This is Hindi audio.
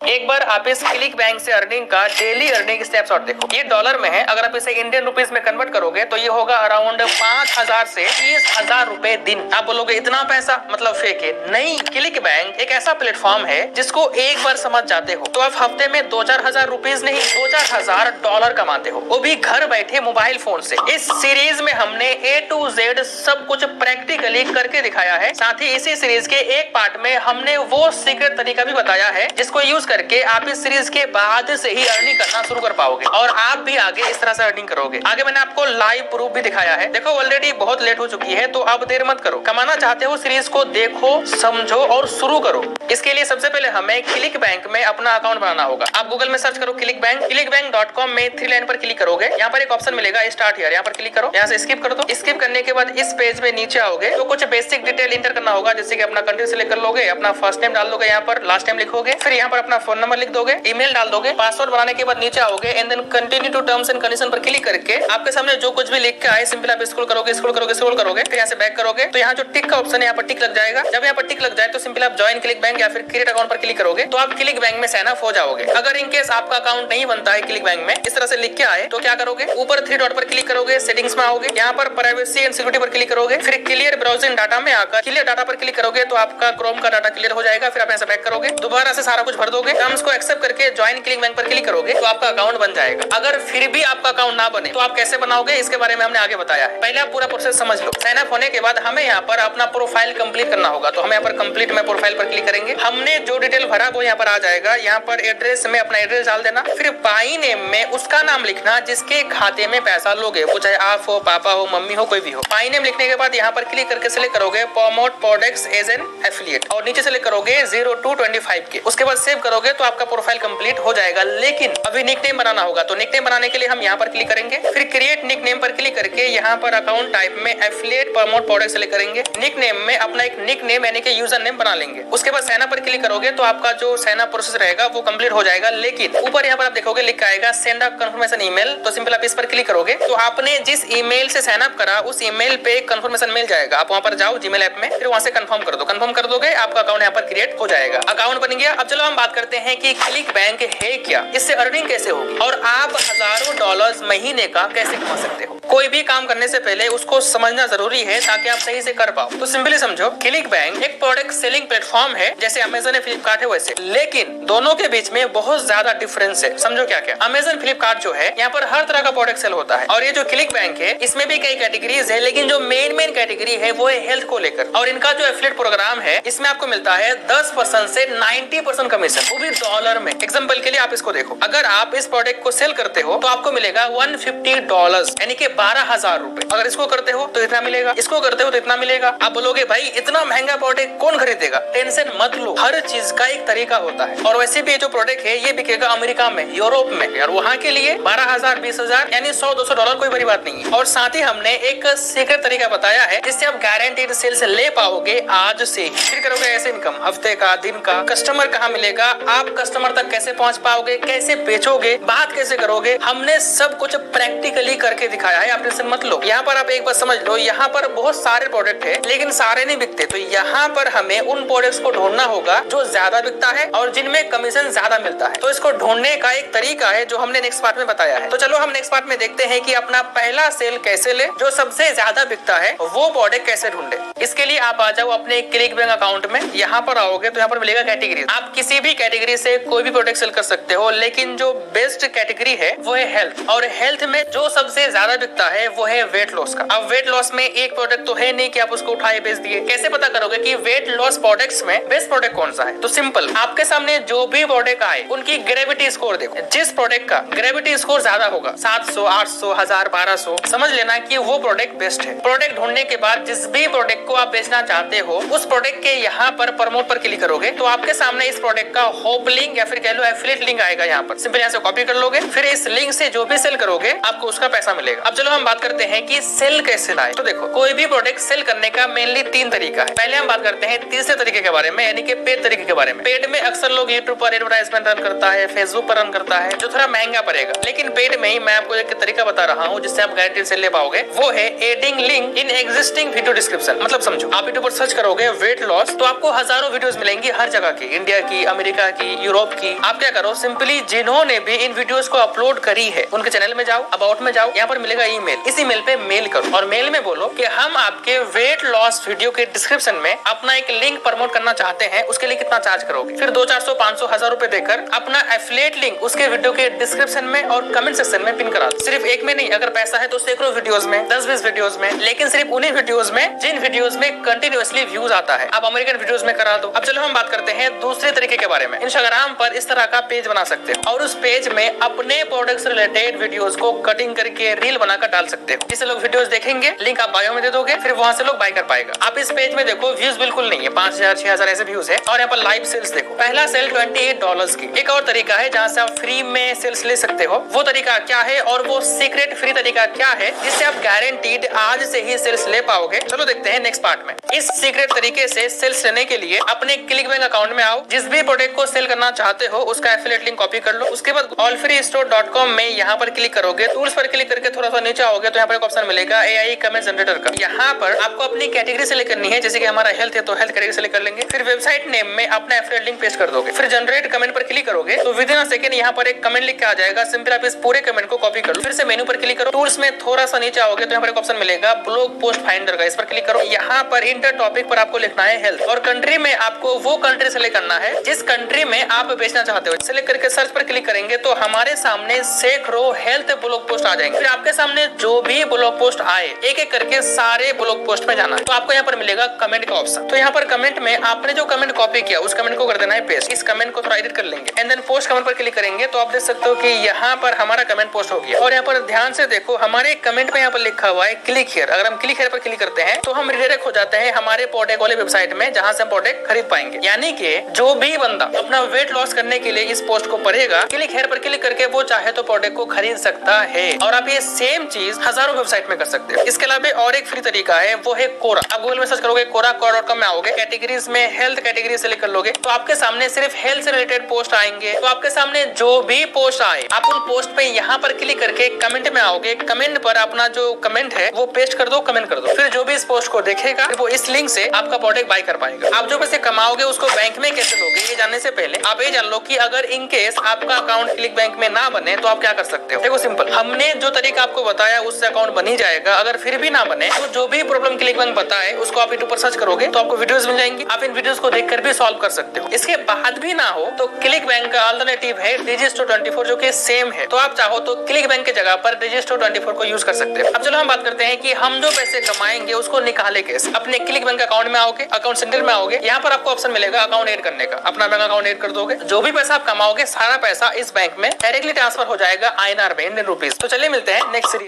एक बार आप इस क्लिक बैंक से अर्निंग का डेली अर्निंग स्नैपशॉट देखो। ये डॉलर में है, अगर आप इसे इंडियन रुपीस में कन्वर्ट करोगे तो ये होगा अराउंड 5,000 से 30,000 रुपए दिन। आप बोलोगे इतना पैसा, मतलब फेक है। नहीं, क्लिक बैंक एक ऐसा प्लेटफॉर्म है जिसको एक बार समझ जाते हो तो आप हफ्ते में 2-4 हजार रुपीज नहीं, 2-4 हजार डॉलर कमाते हो, वो भी घर बैठे मोबाइल फोन से। इस सीरीज में हमने A to Z सब कुछ प्रैक्टिकली करके दिखाया है। साथ ही इसी सीरीज के एक पार्ट में हमने वो सीक्रेट तरीका भी बताया है जिसको यूज करके आप इस सीरीज के बाद से ही अर्निंग करना शुरू कर पाओगे और आप भी आगे इस तरह से अर्निंग करोगे। आगे मैंने आपको लाइव प्रूफ भी दिखाया है। देखो ऑलरेडी बहुत लेट हो चुकी है तो अब देर मत करो। कमाना चाहते हो सीरीज को देखो, समझो और शुरू करो। इसके लिए सबसे पहले हमें क्लिक बैंक में अपना अकाउंट बनाना होगा। आप गूगल में सर्च करो क्लिक बैंक, clickbank.com में 3 लाइन पर क्लिक करोगे। यहाँ पर एक ऑप्शन मिलेगा स्टार्ट हियर, यहाँ पर क्लिक करो। यहाँ से स्किप कर दो। स्किप करने के बाद इस पेज में नीचे आओगे तो कुछ बेसिक डिटेल इंटर करना होगा, जैसे कि अपना कंट्री सेलेक्ट कर लोगे, अपना फर्स्ट नेम डाल दोगे, यहाँ पर लास्ट नेम लिखोगे, फिर यहाँ पर अपना फोन नंबर लिख दोगे, ईमेल डाल दोगे, पासवर्ड बनाने के बाद नीचे आओगे and then continue to terms and condition पर क्लिक करके आपके सामने जो कुछ भी लिख के आए सिंपल आप स्क्रॉल करोगे, फिर यहाँ से बैक करोगे तो यहाँ जो टिक का ऑप्शन है यहाँ पर टिक लग जाएगा। जब यहाँ पर टिक लग जाए तो सिंपल आप ज्वाइन क्लिक बैंक या फिर क्रिएट अकाउंट पर क्लिक करोगे तो आप क्लिक बैंक में साइन अप हो जाओगे। अगर इन केस आपका अकाउंट नहीं बनता है क्लिक बैंक में, इस तरह से लिख के आए तो क्या करोगे, ऊपर 3 डॉट पर क्लिक करोगे, सेटिंग्स में आओगे, यहाँ पर प्राइवेसी एंड सिक्योरिटी पर क्लिक करोगे, फिर क्लियर ब्राउजिंग डाटा में आकर क्लियर डाटा पर क्लिक करोगे तो आपका क्रोम का डाटा क्लियर हो जाएगा। फिर आप यहाँ से बैक करोगे, दोबारा से सारा कुछ भर दोगे, टर्म्स को एक्सेप्ट करके ज्वाइन क्लिक बैंक पर क्लिक करोगे तो आपका अकाउंट बन जाएगा। अगर फिर भी आपका अकाउंट ना बने तो आप कैसे बनाओगे इसके बारे में हमने आगे बताया है। पहले आप पूरा प्रोसेस समझ लो। साइन अप होने के बाद हमें यहाँ पर अपना प्रोफाइल कंप्लीट करना होगा तो हम यहाँ पर कंप्लीट में प्रोफाइल पर क्लिक करेंगे। हमने जो डिटेल भरा वो यहाँ पर आ जाएगा। यहाँ पर एड्रेस में अपना एड्रेस डाल देना, फिर पाई नेम में उसका नाम लिखना जिसके खाते में पैसा लोगे, वो चाहे आप हो, पापा हो, मम्मी हो, कोई भी हो। पाई नेम लिखने के बाद यहाँ पर क्लिक करके सिलेक्ट करोगे promote products as an affiliate और नीचे सिलेक्ट करोगे 0 to 25 के। उसके बाद सेव करोगे तो आपका प्रोफाइल कंप्लीट हो जाएगा। लेकिन अभी निकनेम बनाना होगा तो निकनेम बनाने के लिए हम यहाँ पर क्लिक करेंगे, फिर क्रिएट निकनेम पर क्लिक करके यहाँ पर अकाउंट टाइप में एफिलिएट प्रमोट प्रोडक्ट सेलेक्ट करेंगे। निकनेम में अपना एक निकनेम यानी कि यूजर नेम बना लेंगे। उसके बाद साइन अप पर क्लिक करोगे तो आपका जो साइन अप प्रोसेस रहेगा वो कंप्लीट हो जाएगा। लेकिन ऊपर यहाँ पर आप देखोगे लिखा आएगा सेंड अ कंफर्मेशन ईमेल, तो सिंपल आप इस पर क्लिक करोगे तो आपने जिस ईमेल से साइन अप करा उस ईमेल पे कंफर्मेशन मिल जाएगा। आप वहाँ पर जाओ जीमेल ऐप में, फिर वहाँ से कंफर्म कर दो। कंफर्म कर दोगे आपका अकाउंट यहाँ पर क्रिएट हो जाएगा। अकाउंट बन गया। अब चलो हम बात करते हैं कि क्लिक बैंक है क्या, इससे अर्निंग कैसे होगी और आप हजारों डॉलर्स महीने का कैसे कमा सकते हो। कोई भी काम करने से पहले उसको समझना जरूरी है ताकि आप सही से कर पाओ। तो सिंपली समझो, क्लिक बैंक एक प्रोडक्ट सेलिंग प्लेटफॉर्म है जैसे अमेजन है, फ्लिपकार्ट है वैसे, लेकिन दोनों के बीच में बहुत ज्यादा डिफरेंस है। समझो क्या क्या। अमेजन फ्लिपकार्ट जो है यहाँ पर हर तरह का प्रोडक्ट सेल होता है और ये जो क्लिक बैंक है इसमें भी कई कैटेगरीज है, लेकिन जो मेन कैटेगरी है वो है हेल्थ को लेकर। और इनका जो एफिलिएट प्रोग्राम है इसमें आपको मिलता है 10% से 90% कमीशन, वो भी डॉलर में। एग्जाम्पल के लिए आप इसको देखो, अगर आप इस प्रोडक्ट को सेल करते हो तो आपको मिलेगा $150 यानी कि 12,000 रुपए। अगर इसको करते हो तो इतना मिलेगा, इसको करते हो तो इतना मिलेगा। आप बोलोगे भाई इतना महंगा प्रोडक्ट कौन खरीदेगा? टेंशन मत लो, हर चीज का एक तरीका होता है। और वैसे भी ये जो प्रोडक्ट है ये बिकेगा अमेरिका में, यूरोप में, और वहाँ के लिए 12,000 20,000 यानी $100-200 कोई बड़ी बात नहीं है। और साथ ही हमने एक सीक्रेट तरीका बताया है जिससे आप गारंटीड सेल से ले पाओगे आज से। फिर करोगे ऐसे इनकम, हफ्ते का, दिन का, कस्टमर कहाँ मिलेगा, आप कस्टमर तक कैसे पहुँच पाओगे, कैसे बेचोगे, बात कैसे करोगे, हमने सब कुछ प्रैक्टिकली करके दिखाया है। आप टेंशन मत लो। यहाँ पर आप एक बार समझ लो, यहाँ पर बहुत सारे प्रोडक्ट है लेकिन सारे नहीं बिकते, तो यहाँ पर हमें उन प्रोडक्ट्स को ढूंढना होगा जो ज्यादा बिकता है और जिनमें कमीशन ज्यादा मिलता है। तो इसको ढूंढने का एक तरीका है जो हमने नेक्स्ट पार्ट में बताया है। तो चलो हम नेक्स्ट पार्ट में देखते हैं कि अपना पहला सेल कैसे ले, जो सबसे ज्यादा बिकता है वो प्रोडक्ट कैसे ढूंढे। इसके लिए आप आ जाओ अपने क्लिक बैंक अकाउंट में। यहाँ पर आओगे तो यहाँ पर मिलेगा कैटेगरी। आप किसी भी कैटेगरी से कोई भी प्रोडक्ट सेल कर सकते हो, लेकिन जो बेस्ट कैटेगरी है वो है हेल्थ। और हेल्थ में जो सबसे ज्यादा बिकता है वो है वेट लॉस का। अब वेट लॉस में एक प्रोडक्ट तो है नहीं कि आप उसको उठाए बेच दिए। कैसे पता करोगे कि वेट लॉस प्रोडक्ट्स में बेस्ट प्रोडक्ट कौन सा है? तो सिंपल, आपके सामने जो भी प्रोडक्ट आए उनकी ग्रेविटी स्कोर देखो। जिस प्रोडक्ट का ग्रेविटी स्कोर ज्यादा होगा, 700, 800, 1000, 1200, समझ लेना कि वो प्रोडक्ट बेस्ट है। प्रोडक्ट ढूंढने के बाद जिस भी प्रोडक्ट को आप बेचना चाहते हो उस प्रोडक्ट के यहाँ पर प्रमोट पर क्लिक करोगे तो आपके सामने इस प्रोडक्ट का होप लिंक या फिर कह लो एफिलिएट लिंक आएगा। यहाँ पर सिंपल यहाँ से कॉपी कर लोगे, फिर इस लिंक से जो भी सेल करोगे आपको उसका पैसा मिलेगा। अब चलो हम बात करते हैं कि सेल कैसे लाए। तो देखो, कोई भी प्रोडक्ट सेल करने का मेनली 3 तरीका है। पहले हम बात करते हैं तीसरे तरीके के बारे में, यानी कि पेड तरीके के बारे में। पेड में अक्सर लोग यूट्यूब पर एडवर्टाइजमेंट रन करता है, फेसबुक पर रन करता है, जो थोड़ा महंगा पड़ेगा। लेकिन पेड में ही मैं आपको एक तरीका बता रहा हूँ जिससे आप गारंटी सेल ले पाओगे, वो है adding link in existing video description. मतलब समझो, आप यूट्यूब पर सर्च करोगे वेट लॉस तो आपको हजारों वीडियोस मिलेंगी हर जगह की, इंडिया की, अमेरिका की, यूरोप की, आप क्या करो सिंपली जिन्होंने भी इन वीडियोस को अपलोड करी है उनके चैनल में जाओ, अबाउट में जाओ, यहाँ पर मिलेगा ईमेल, इस ईमेल पे मेल करो और मेल में बोलो कि हम आपके वेट लॉस वीडियो के डिस्क्रिप्शन में अपना एक लिंक प्रमोट करना चाहते हैं, उसके लिए कितना चार्ज करोगे। फिर 200, 400, 500, 1000 रुपए देकर अपना एफिलिएट लिंक उसके वीडियो के डिस्क्रिप्शन में और कमेंट सेक्शन में पिन करा दो। सिर्फ एक में नहीं, अगर पैसा है तो सैकड़ों वीडियोस में, 10-20 वीडियोस में, लेकिन सिर्फ उन्हीं वीडियोस में जिन वीडियोस में कंटिन्यूअसली व्यूज आता है। आप अमेरिकन वीडियोस में करा दो। अब चलो हम बात करते हैं दूसरे तरीके के बारे में। इंस्टाग्राम पर इस तरह का पेज बना सकते हो और उस पेज में अपने प्रोडक्ट से रिलेटेड वीडियोस को कटिंग करके रील बनाकर डाल सकते हो, जिससे लोग वीडियोस देखेंगे, लिंक आप बायो में दे दोगे, फिर वहां से लोग बाय कर पाएगा। आप इस पेज में देखो व्यूज बिल्कुल नहीं है, 5000, 6000 ऐसे व्यूज है और यहाँ पर लाइव सेल्स देखो। पहला सेल $28 की। एक और तरीका है जहाँ से आप फ्री में सेल्स ले सकते हो, वो तरीका क्या है और वो सीक्रेट फ्री तरीका क्या है जिससे आप गारंटीड आज से ही सेल्स ले पाओगे, चलो देखते हैं नेक्स्ट पार्ट में। इस सीक्रेट तरीके से सेल्स लेने के लिए अपने क्लिकबैंक अकाउंट में आओ, जिस भी प्रोडक्ट को सेल करना चाहते हो उसका एफिलिएट लिंक कॉपी कर लो। उसके बाद allfreestore.com में यहाँ पर क्लिक करोगे, टूल्स पर क्लिक करके थोड़ा सा नीचे आओगे तो यहाँ पर एक ऑप्शन मिलेगा AI कमेंट जनरेटर का। यहाँ पर आपको अपनी कैटेगरी सेलेक्ट करनी है, जैसे कि हमारा हेल्थ है तो हेल्थ कैटेगरी सेलेक्ट कर लेंगे। फिर वेबसाइट नेम में अपना एफिलिएट लिंक पेस्ट कर दोगे, फिर जनरेट कमेंट पर क्लिक करोगे तो विद इन अ सेकंड यहाँ पर एक कमेंट लिख के आ जाएगा। सिंपल आप इस पूरे कमेंट को कॉपी कर लो, फिर से मेनू पर क्लिक करो, टूल्स में थोड़ा सा नीचे आओगे तो यहाँ पर एक ऑप्शन मिलेगा ब्लॉग पोस्ट फाइंडर का, इस पर क्लिक करो। यहाँ पर इंटर टॉपिक पर आपको लिखना है हेल्थ और कंट्री में आपको वो कंट्री सेलेक्ट करना है जिस कंट्री में आप बेचना चाहते हो। सेलेक्ट करके सर्च पर क्लिक करेंगे तो हमारे सामने सैकड़ों हेल्थ ब्लॉग पोस्ट आ जाएंगे। फिर आपके सामने जो भी ब्लॉग पोस्ट आए एक एक करके सारे ब्लॉग पोस्ट में जाना है, तो आपको यहाँ पर मिलेगा कमेंट का ऑप्शन। तो यहाँ पर कमेंट में आपने जो कमेंट कॉपी किया उस कमेंट को कर देना है पेस्ट। इस कमेंट को थोड़ा एडिट कर लेंगे एंड देन पोस्ट कमेंट पर क्लिक करेंगे तो आप देख सकते हो कि यहाँ पर हमारा कमेंट पोस्ट हो गया। और यहाँ पर ध्यान से देखो हमारे कमेंट में यहाँ पर लिखा हुआ है क्लिक हियर। अगर हम क्लिक हियर पर क्लिक करते हैं तो हम रिडायरेक्ट हो जाते हैं हमारे प्रोडक्ट वाले वेबसाइट में जहाँ से हम प्रोडक्ट खरीद पाएंगे। यानी कि जो भी बंदा अपना वेट लॉस करने के लिए इस पोस्ट को पढ़ेगा, क्लिक हियर पर क्लिक करके वो चाहे तो प्रोडक्ट को खरीद सकता है। और आप ये सेम चीज हजारों वेबसाइट में कर सकते हो। इसके अलावा और एक फ्री तरीका है, वो है कोरा। आप गूगल में सर्च करोगे कोरा.com में आओगे, कैटेगरीज में हेल्थ कैटेगरी सेलेक्ट कर लोगे तो आपके सामने सिर्फ हेल्थ से रिलेटेड पोस्ट आएंगे। तो आपके सामने जो भी पोस्ट आए आप उन पोस्ट पे यहाँ पर क्लिक करके कमेंट में आओगे, कमेंट पर अपना जो कमेंट है वो पेस्ट कर दो, कमेंट कर दो। फिर जो भी इस पोस्ट को देखेगा वो इस लिंक से आपका प्रोडक्ट बाय कर पाएगा। आप जो पैसे कमाओगे उसको बैंक में कैसे लोगे ये जानने से पहले आप ये जान लो कि अगर इन केस आपका अकाउंट क्लिक बैंक में ना बने तो आप क्या कर सकते हो। देखो सिंपल, हमने जो तरीका आपको बताया उससे अकाउंट बन ही जाएगा। अगर फिर भी ना बने तो जो भी प्रॉब्लम क्लिक बैंक बताए उसको आप यूट्यूब पर सर्च करोगे तो आपको वीडियोस मिल जाएंगी। आप इन वीडियोस को देखकर भी सॉल्व कर सकते हो। इसके बाद भी ना हो तो क्लिक बैंक का अल्टरनेटिव है Digistore24 जो कि सेम है। तो आप चाहो तो क्लिक बैंक की जगह पर Digistore24 को यूज कर सकते हो। अब चलो हम बात करते हैं कि हम जो पैसे कमाएंगे उसको निकाले कैसे। अपने क्लिक बैंक अकाउंट में आओगे, अकाउंट सेंटर में आओगे, यहाँ पर आपको ऑप्शन मिलेगा अकाउंट ऐड करने का। अपना बैंक अकाउंट ऐड कर दोगे, जो भी पैसा आप कमाओगे सारा पैसा इस बैंक में डायरेक्टली ट्रांसफर हो जाएगा INR में, इंडियन रुपीज। तो चलिए मिलते हैं नेक्स्ट सीरीज।